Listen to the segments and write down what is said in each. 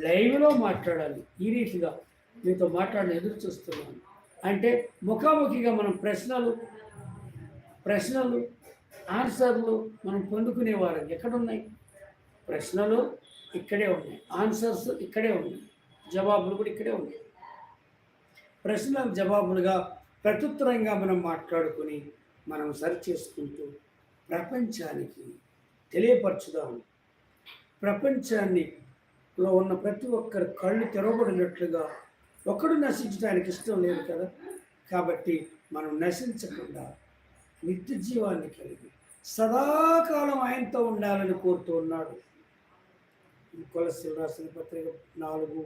లైవ్లో మాట్లాడాలి. ఈ రీతిగా మీతో మాట్లాడిన ఎదురు చూస్తున్నాను అంటే ముఖాముఖిగా మనం ప్రశ్నలు ఆన్సర్లు మనం పొందుకునేవారు ఎక్కడున్నాయి? ప్రశ్నలు ఇక్కడే ఉన్నాయి, ఆన్సర్స్ ఇక్కడే ఉన్నాయి, జవాబులు కూడా ఇక్కడే ఉన్నాయి. ప్రశ్నలకు జవాబులుగా ప్రత్యుత్తరంగా మనం మాట్లాడుకొని మనం సరి చేసుకుంటూ ప్రపంచానికి తెలియపరచుదాం. ప్రపంచాన్నిలో ఉన్న ప్రతి ఒక్కరి కళ్ళు తెరవబడినట్లుగా ఒకడు నశించడానికి ఇష్టం లేదు కదా. కాబట్టి మనం నశించకుండా నిత్య జీవాన్ని కలిగి సదాకాలం ఆయనతో ఉండాలని కోరుతూ ఉన్నాడు. కొలస్సీలు రాసిన పత్రిక 4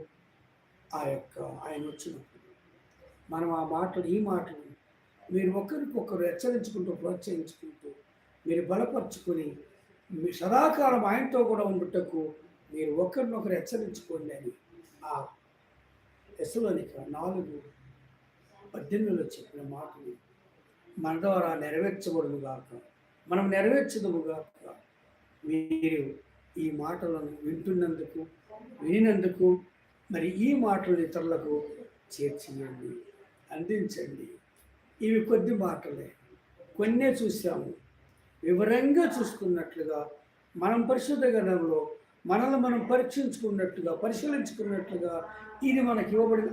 ఆయన వచ్చినప్పుడు మనం ఈ మాటలు మీరు ఒకరికొకరు హెచ్చరించుకుంటూ ప్రోత్సహించుకుంటూ మీరు బలపరుచుకొని మీ సదాకాలం ఆయనతో కూడా ఉండుటకు మీరు ఒకరినొకరు హెచ్చరించుకోండి అని ఆ తెస్సలోనిక 4:18 చెప్పిన మాటలు మన ద్వారా నెరవేర్చబడును గాక, మనం నెరవేర్చదుము గాక. మీరు ఈ మాటలను వినినందుకు మరి ఈ మాటలు ఇతరులకు చేర్చియండి, అందించండి. ఇవి కొద్ది మాటలే, కొన్నే చూసాము. వివరంగా చూసుకున్నట్లుగా మనం పరిశుద్ధ గ్రంథంలో మనల్ని మనం పరిశీలించుకున్నట్లుగా ఇది మనకి ఇవ్వబడిన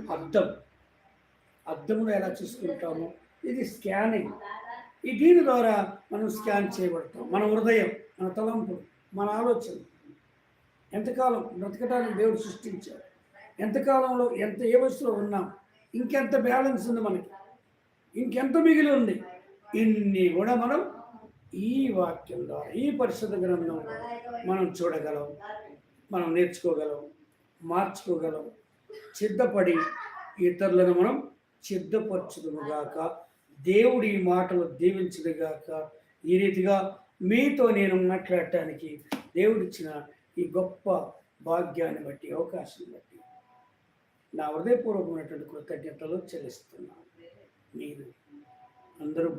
అర్థంలో ఎలా చూసుకుంటామో ఇది స్కానింగ్. దీని ద్వారా మనం స్కాన్ చేయబడతాం. మన హృదయం, మన తలంపు, మన ఆలోచన, ఎంతకాలం బ్రతకడానికి దేవుడు సృష్టించాడు, ఎంతకాలంలో ఏ వయసులో ఉన్నాం, ఇంకెంత బ్యాలెన్స్ ఉంది మనకి, ఇంకెంత మిగిలి ఉంది, ఇన్ని కూడా మనం ఈ వాక్యం ద్వారా ఈ పరిశుద్ధ గ్రంథం మనం చూడగలం, మనం నేర్చుకోగలం, మార్చుకోగలం. సిద్ధపడి ఇతరులను మనం సిద్ధపరచుదుముగాక. దేవుడి ఈ మాటలు దీవించుదుగాక. ఈ రీతిగా మీతో నేను మాట్లాడటానికి దేవుడిచ్చిన ఈ గొప్ప భాగ్యాన్ని బట్టి, అవకాశాన్ని బట్టి నా హృదయపూర్వకమైనటువంటి కృతజ్ఞతలు చెల్లిస్తున్నాను. మీరు అందరూ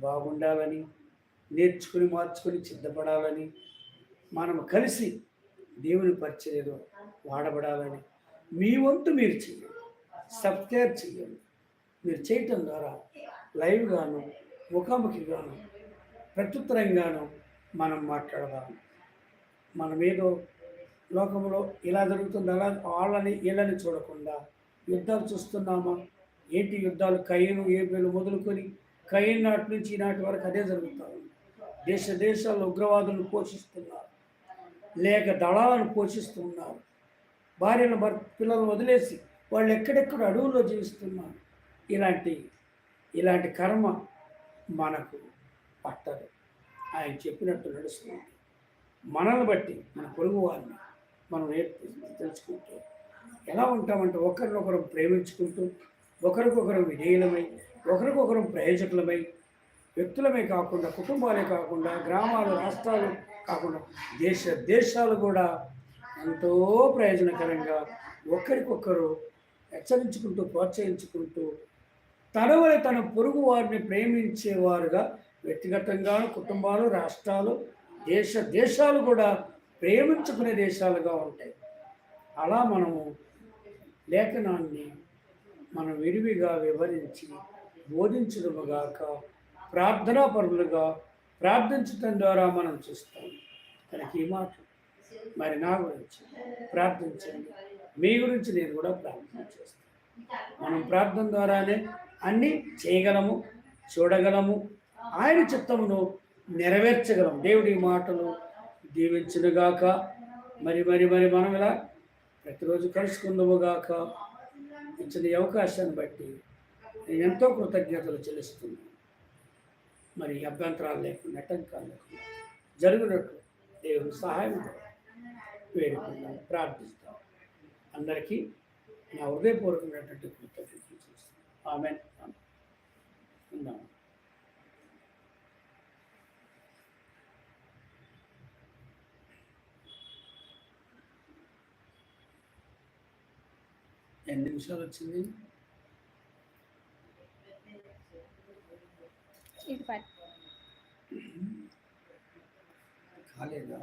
బాగుండాలని, నేర్చుకుని మార్చుకొని సిద్ధపడాలని, మనం కలిసి దేవుని పరిచర్యలో వాడబడాలని మీ వంతు మీరు చేయండి, సబ్స్క్రైబ్ చేయండి. మీరు చేయటం ద్వారా లైవ్గాను, ముఖాముఖిగాను, ప్రత్యుత్తరంగాను మనం మాట్లాడదాం. మనం ఏదో లోకంలో ఇలా జరుగుతుంది అలా వీళ్ళని చూడకుండా యుద్ధాలు చూస్తున్నామా? ఏంటి యుద్ధాలు? కయ్యను ఏబేలు మొదలుకొని కయ్యను నాటి నుంచి ఈనాటి వరకు అదే జరుగుతూ ఉంది. దేశాల్లో ఉగ్రవాదులను పోషిస్తున్నారు, లేక దళాలను పోషిస్తున్నారు. భార్యను పిల్లలను వదిలేసి వాళ్ళు ఎక్కడెక్కడ అడవుల్లో జీవిస్తున్నారు. ఇలాంటి కర్మ మనకు పట్టదు. ఆయన చెప్పినట్టు నడుస్తుంది. మనల్ని బట్టి మన పొరుగు వారిని మనం తెలుసుకుంటూ ఎలా ఉంటామంటే ఒకరినొకరు ప్రేమించుకుంటూ, ఒకరికొకరు విధేయులమై, ఒకరికొకరు ప్రయోజకులమై, వ్యక్తులమే కాకుండా, కుటుంబాలే కాకుండా, గ్రామాలు, రాష్ట్రాలు కాకుండా దేశాలు కూడా ఎంతో ప్రయోజనకరంగా ఒకరికొకరు హెచ్చరించుకుంటూ, ప్రోత్సహించుకుంటూ, తన పొరుగు వారిని ప్రేమించేవారుగా వ్యక్తిగతంగా కుటుంబాలు, రాష్ట్రాలు, దేశాలు కూడా ప్రేమించుకునే దేశాలుగా ఉంటాయి. అలా మనము లేఖనాన్ని మనం విరివిగా వివరించి బోధించడముగాక, ప్రార్థనాపరులుగా ప్రార్థించడం ద్వారా మనం చూస్తాం. కనుక ఈ మాట మరి నా గురించి ప్రార్థించండి, మీ గురించి నేను కూడా ప్రార్థన చేస్తాను. మనం ప్రార్థన ద్వారానే అన్నీ చేయగలము, చూడగలము, ఆయన చిత్తమును నెరవేర్చగలం. దేవుడి మాటలు దీవించునుగాక. మరి మనం ఇలా ప్రతిరోజు కలుసుకుందాముగాక. ఇచ్చిన ఈ అవకాశాన్ని బట్టి నేను ఎంతో కృతజ్ఞతలు చెల్లిస్తున్నాను. మరి అభ్యంతరాలు లేకుండా, ఆటంకాలు లేకుండా జరుగునట్లు దేవుని సహాయం వేడుకుందాం, ప్రార్థిస్తాం. అందరికీ నా హృదయపూర్వకమైనటువంటి కృతజ్ఞతలు చేస్తాను. ఆమేన్. ఉందాం. ఎన్ని నిమిషాలు వచ్చింది? కాలేదా?